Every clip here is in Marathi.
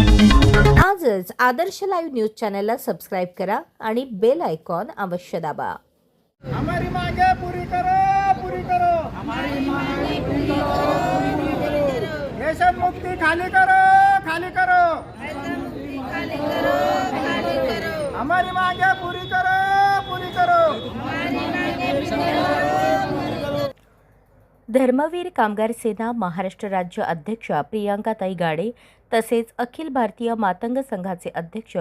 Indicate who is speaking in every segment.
Speaker 1: आजच आदर्श लाईव्ह न्यूज चॅनलला सबस्क्राईब करा आणि बेल आयकॉन अवश्य दाबा।
Speaker 2: हमारी मांगे पूरी करो, पूरी करो। हमारी मांगे पूरी करो, पूरी करो। रेशन मुक्ति खाली करो, खाली करो। रेशन मुक्ति खाली करो, खाली करो। हमारी मांगे पूरी करो, पूरी करो। हमारी मांगे पूरी करो, पूरी करो।
Speaker 1: धर्मवीर कामगार सेना महाराष्ट्र राज्य अध्यक्षा प्रियांकाताई गाडे तसेच अखिल भारतीय मातंग संघाचे अध्यक्ष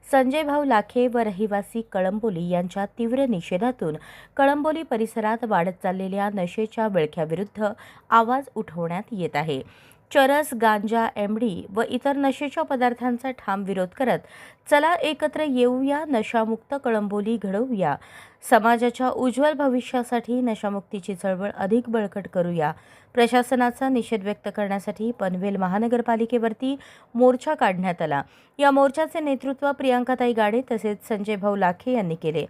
Speaker 1: संजय भाऊ लाखे व रहिवासी कळंबोली यांच्या तीव्र निषेधातून कळंबोली परिसरात वाढत चाललेल्या नशेच्या विळख्याविरुद्ध आवाज उठवण्यात येत आहे। चरस, गांजा, एमडी व इतर नशेच्या पदार्थांचा ठाम विरोध करत चला एकत्र येऊया, नशामुक्त कळंबोली घडवूया, समाजाच्या उज्ज्वल भविष्यासाठी नशामुक्तीची चळवळ अधिक बळकट करूया। प्रशासनाचा निषेध व्यक्त करण्यासाठी पनवेल महानगरपालिकेवरती मोर्चा काढण्यात आला। या मोर्चाचे नेतृत्व प्रियांकाताई गाडे तसेच संजय भाऊ लाखे यांनी केले।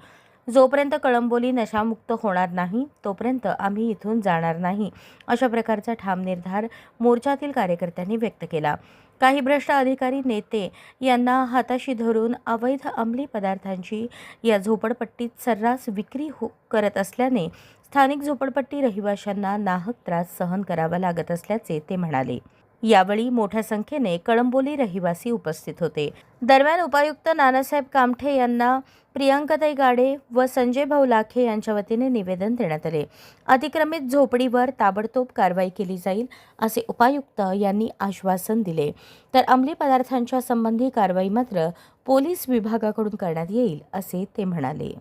Speaker 1: जोपर्यंत कळंबोली नशामुक्त होणार नाही तोपर्यंत आम्ही इथून जाणार नाही, अशा प्रकारचा ठाम निर्धार मोर्चातील कार्यकर्त्यांनी व्यक्त केला। काही भ्रष्ट अधिकारी नेते यांना हाताशी धरून अवैध अंमली पदार्थांची या झोपडपट्टीत सर्रास विक्री करत असल्याने स्थानिक झोपडपट्टी रहिवाशांना नाहक त्रास सहन करावा लागत असल्याचे ते म्हणाले। यावेळी मोठ्या संख्येने कळंबोली रहिवासी उपस्थित होते। दरम्यान उपायुक्त नानासाहेब कामठे यांना प्रियांकाताई गाडे व संजय भाऊ लाखे यांच्या वतीने निवेदन देण्यात आले। अतिक्रमित झोपडीवर ताबडतोब कारवाई केली जाईल असे उपायुक्त यांनी आश्वासन दिले, तर अंमली पदार्थांच्या संबंधी कारवाई मात्र पोलीस विभागाकडून करण्यात येईल असे ते म्हणाले।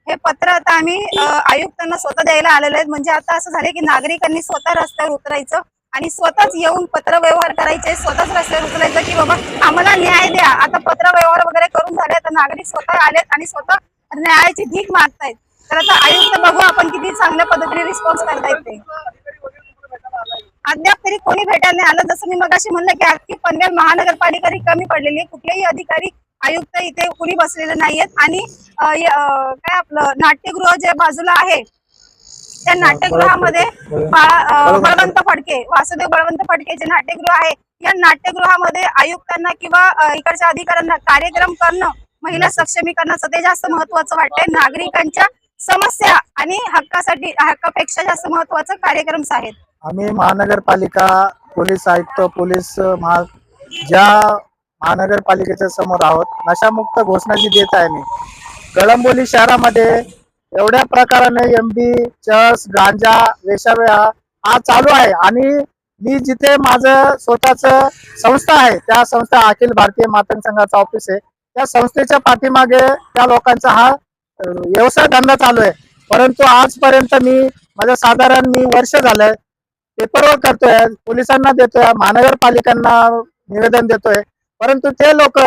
Speaker 3: हे पत्र आता आम्ही आयुक्तांना स्वतः द्यायला आलेलो आहे। म्हणजे आता असं झाले की नागरिकांनी स्वतः रस्त्यावर उतरायचं आणि स्वतःच येऊन पत्र व्यवहार करायचे, स्वतःच रस्त्यावर उतरायचं की बाबा आम्हाला न्याय द्या। आता पत्र व्यवहार वगैरे करून झाले तर नागरिक स्वतः आलेत आणि स्वतः न्यायाची भीक मागतायत। तर आता आयुक्त बघू आपण किती चांगल्या पद्धतीने रिस्पॉन्स करतायत ते। अद्याप तरी कोणी भेटायला नाही आलं। जसं मी मगाशी म्हणलं की अख्खी पनवेल महानगरपालिका कमी पडलेली, कुठलेही अधिकारी आयुक्त इथे कुणी बसलेले नाहीयेत। आणि काय आपलं नाट्यगृह जे बाजूला आहे त्या नाट्यगृहामध्ये बळवंत फडके, वासुदेव बळवंत फडके जे नाट्यगृह आहे, या नाट्यगृहामध्ये आयुक्तांना किंवा इकडच्या अधिकाऱ्यांना कार्यक्रम करणं, महिला सक्षमीकरणाचं ते जास्त महत्वाचं वाटतंय। नागरिकांच्या समस्या आणि हक्कासाठी, हक्कापेक्षा जास्त महत्वाचं कार्यक्रम आहेत।
Speaker 2: आम्ही महानगरपालिका, पोलीस आयुक्त, ज्या महानगरपालिकेच्या समोर आहोत, नशामुक्त घोषणा जी देत आहे मी, कळंबोली शहरामध्ये एवढ्या प्रकाराने एमडी, चर्स, गांजा, वेश्यावेळा हा चालू आहे। आणि मी जिथे माझं स्वतःच संस्था आहे, त्या संस्था अखिल भारतीय मातंग संघाचा ऑफिस आहे, त्या संस्थेच्या पाठीमागे त्या लोकांचा हा व्यवसाय धंदा चालू आहे। परंतु आजपर्यंत माझं साधारण वर्ष झालंय पेपरवर्क करतोय, पोलिसांना देतोय, महानगरपालिकांना निवेदन देतोय, परंतु ते लोक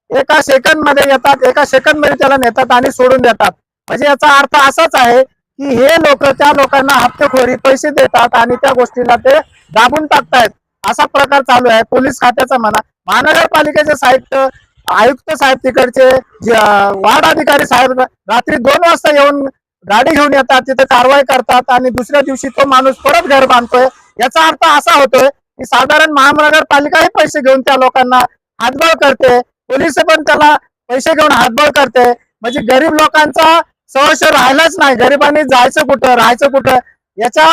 Speaker 2: एका सेकंद मध्ये येतात, एका सेकंद मध्ये त्याला नेतात आणि सोडून देतात। म्हणजे याचा अर्थ असाच आहे की हे लोक त्या लोकांना हप्तेखोरी पैसे देतात आणि त्या गोष्टीला ते दाबून टाकतायत, असा प्रकार चालू आहे। पोलीस खात्याचा म्हणा, महानगरपालिकेचे आयुक्त साहेब, तिकडचे वार्ड अधिकारी साहेब रात्री 2 वाजता येऊन गाडी घेऊन येतात, तिथे कारवाई करतात आणि दुसऱ्या दिवशी तो माणूस परत घर बांधतोय। याचा अर्थ असा होतोय की साधारण महानगरपालिका हे पैसे घेऊन त्या लोकांना हातबळ करते, पोलीस पण त्याला पैसे घेऊन हातबळ करते। म्हणजे गरीब लोकांचा सहर्ष राहिलाच नाही। गरिबांनी जायचं कुठं, राहायचं कुठं, याच्या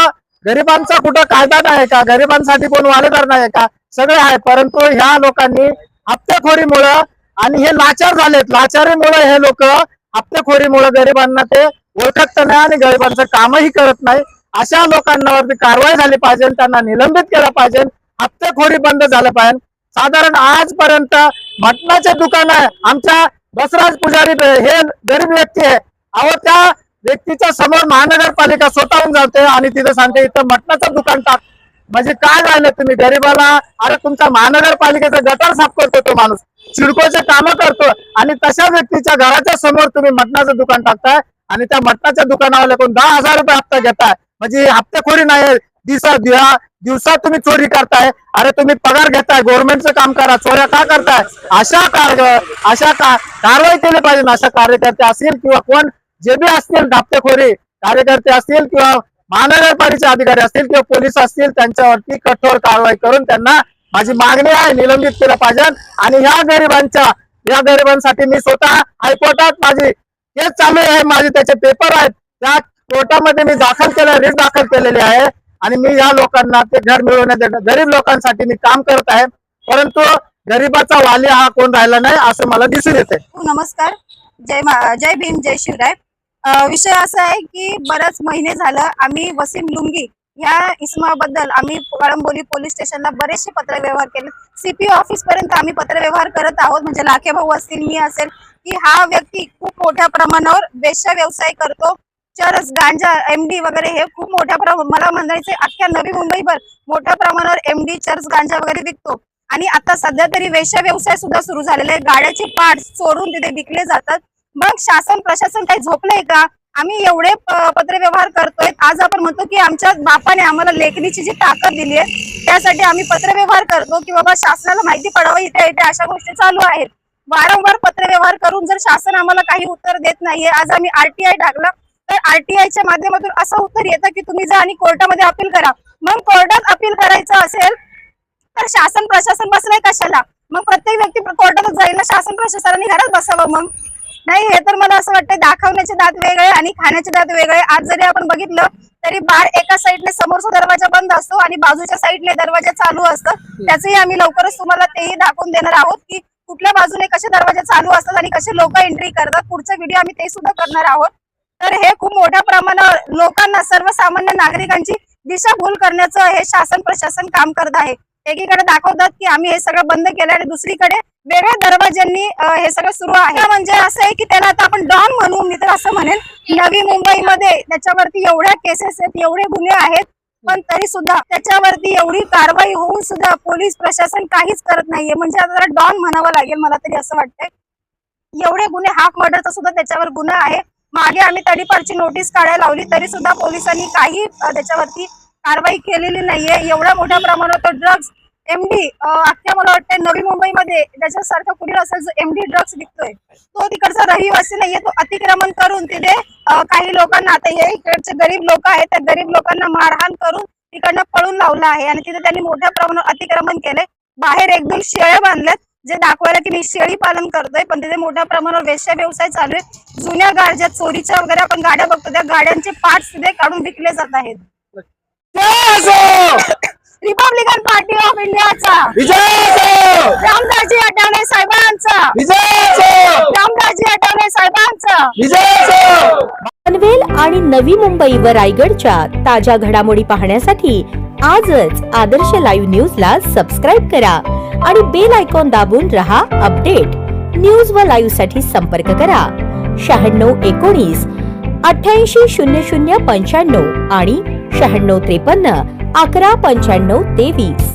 Speaker 2: गरिबांचा कुठं कायदा नाही का, गरिबांसाठी कोण वालेदार नाही का, सगळे आहे। परंतु ह्या लोकांनी हप्तेखोरीमुळं आणि हे लाचार झालेत, लाचारीमुळे हे लोक हप्तेखोरीमुळे गरिबांना ते ओळखत नाही आणि गरिबांचं कामही करत नाही। अशा लोकांवरती कारवाई झाली पाहिजे, त्यांना निलंबित केलं पाहिजे, हप्तेखोरी बंद झालं पाहिजे। साधारण आजपर्यंत मटणाचे दुकान आहे, आमच्या बसराज पुजारी हे गरीब व्यक्ती आहे, अहो त्या व्यक्तीच्या समोर महानगरपालिका स्वतःहून जाते आणि तिथे सांगते इथं मटणाचं दुकान टाक। म्हणजे काय झालं, तुम्ही गरीबाला, अरे तुमचा महानगरपालिकेचा गटार साफ करतो तो माणूस, चिडकोचे कामं करतो आणि तशा व्यक्तीच्या घराच्या समोर तुम्ही मटणाचं दुकान टाकताय आणि त्या मटणाच्या दुकानावाल्याकडून 10,000 रुपये हप्ता घेताय। म्हणजे हप्तेखोरी नाही, दिवसात तुम्ही चोरी करताय। अरे तुम्ही पगार घेताय, गव्हर्नमेंटचं काम करा, चोऱ्या का करताय? अशा कारवाई केली पाहिजे। अशा कार्यकर्ते असतील किंवा कोण जे बी असतील, हप्तेखोरी कार्यकर्ते असतील किंवा महानगरपालिकेचे अधिकारी असतील किंवा पोलीस असतील, त्यांच्यावरती कठोर कारवाई करून त्यांना माझी मागणी आहे निलंबित केलं पाहिजे. आणि या गरिबांसाठी मी स्वतः हायकोर्टात माझी केस चालू आहे, माझे त्याचे पेपर आहेत, त्या कोर्टामध्ये मी रिट दाखल केलेली आहे. आणि मी या लोकांना ते घर मिळवण्यात गरीब लोकांसाठी मी काम करत आहे, परंतु गरीबाचा वाली हा कोण राहिला नाही असं मला दिसून येते.
Speaker 3: नमस्कार, जय भीम, जय शिवराय. विषय असा आहे की बरेच महिने झालं आम्ही वसीम लुंगी या इसमाबद्दल आम्ही कळंबोली पोलीस स्टेशनला बरेचसे पत्रव्यवहार केले. CPO ऑफिस पर्यंत आम्ही पत्रव्यवहार करत आहोत. म्हणजे लाखे भाऊ असतील, मी असेल, की हा व्यक्ती खूप मोठ्या प्रमाणावर वेश्या व्यवसाय करतो. चरस, गांजा, MD वगैरे हे खूप मोठ्या मला म्हणायचे अख्ख्या नवी मुंबईभर मोठ्या प्रमाणावर MD, चरस, गांजा वगैरे विकतो. आणि आता सध्या तरी वेश्या व्यवसाय सुद्धा सुरू झालेला आहे. गाड्याचे पार्ट्स चोरून तिथे विकले जातात. मग शासन प्रशासन काही झोपलंय का? आम्ही एवढे पत्रव्यवहार करतोय. आज आपण म्हणतो की आमच्या बापाने आम्हाला लेखणीची जी ताकद दिली आहे त्यासाठी आम्ही पत्रव्यवहार करतो की बाबा शासनाला माहिती पडावं इथे इथे अशा गोष्टी चालू आहेत. वारंवार पत्रव्यवहार करून जर शासन आम्हाला काही उत्तर देत नाहीये, आज आम्ही RTI टाकला तर RTIच्या माध्यमातून असं उत्तर येतं की तुम्ही जा आणि कोर्टामध्ये अपील करा. मग कोर्टात अपील करायचं असेल तर शासन प्रशासन बसलंय कशाला? मग प्रत्येक व्यक्ती कोर्टातच जाईल ना, शासन प्रशासनाने घरात बसावं. मग नाही, हे तर मला असं वाटतं दाखवण्याचे दात वेगळे आणि खाण्याचे दात वेगळे. आज जरी आपण बघितलं तरी बार एका साईडने समोरचा दरवाजा बंद असतो आणि बाजूच्या साईडने दरवाजा चालू असतं. त्याचंही आम्ही लवकरच तुम्हाला तेही दाखवून देणार आहोत की कुठल्या बाजूने कसे दरवाजे चालू असतात आणि कसे लोक एंट्री करतात. पुढचा व्हिडिओ आम्ही ते सुद्धा करणार आहोत. तर हे खूप मोठ्या प्रमाणावर लोकांना, सर्वसामान्य नागरिकांची दिशाभूल करण्याचं हे शासन प्रशासन काम करत आहे. एकीकडे दाखवतात की आम्ही हे सगळं बंद केलं आणि दुसरीकडे वेगळ्या दरवाज्यांनी हे सगळं सुरू आहे. म्हणजे असं आहे की त्याला आता आपण डॉन म्हणू, मी तर असं म्हणेन. नवी मुंबईमध्ये त्याच्यावरती एवढ्या केसेस आहेत, एवढे गुन्हे आहेत, पण तरी सुद्धा त्याच्यावरती एवढी कारवाई होऊन सुद्धा पोलीस प्रशासन काहीच करत नाहीये. म्हणजे आता त्याला डॉन म्हणावं लागेल मला तरी असं वाटतंय. एवढे गुन्हे, हाफ मर्डरचा सुद्धा त्याच्यावर गुन्हा आहे. मागे आम्ही तडीपारची नोटीस काढायला लावली तरी सुद्धा पोलिसांनी काही त्याच्यावरती कारवाई केलेली नाहीये. एवढ्या मोठ्या प्रमाणात ड्रग्ज, MD, अख्ख्या मला वाटतं नवी मुंबईमध्ये त्याच्यासारखं कुणी असेल जो MD ड्रग्ज विकतोय, तो तिकडचा रहिवासी नाहीये. तो अतिक्रमण करून तिथे काही लोकांना, आता हे इकडचे गरीब लोक आहेत, त्या गरीब लोकांना मारहाण करून तिकडनं पळून लावलं आहे आणि तिथे त्यांनी मोठ्या प्रमाणावर अतिक्रमण केलंय. बाहेर 1-2 शेळ्या बांधल्यात जे दाखवायला की मी शेळी पालन करतोय, पण तिथे मोठ्या प्रमाणावर वेश्या व्यवसाय चालू आहे. जुन्या गाड्या, चोरीच्या वगैरे आपण गाड्या बघतो, त्या गाड्यांचे पार्ट्स तिथे काढून विकले जात आहेत. रिपब्लिकन पार्टी ऑफ इंडियाचा रामदासजी आठवले साहेबांचा, रामदासजी आठवले साहेबांचा.
Speaker 1: पनवेल आणि नवी मुंबई व रायगडच्या ताज्या घडामोडी पाहण्यासाठी आजच आदर्श लाईव्ह न्यूजला सबस्क्राईब करा आणि बेल आयकॉन दाबून रहा अपडेट. न्यूज व लाईव्ह साठी संपर्क करा 9619 880095 आणि 9653 119523.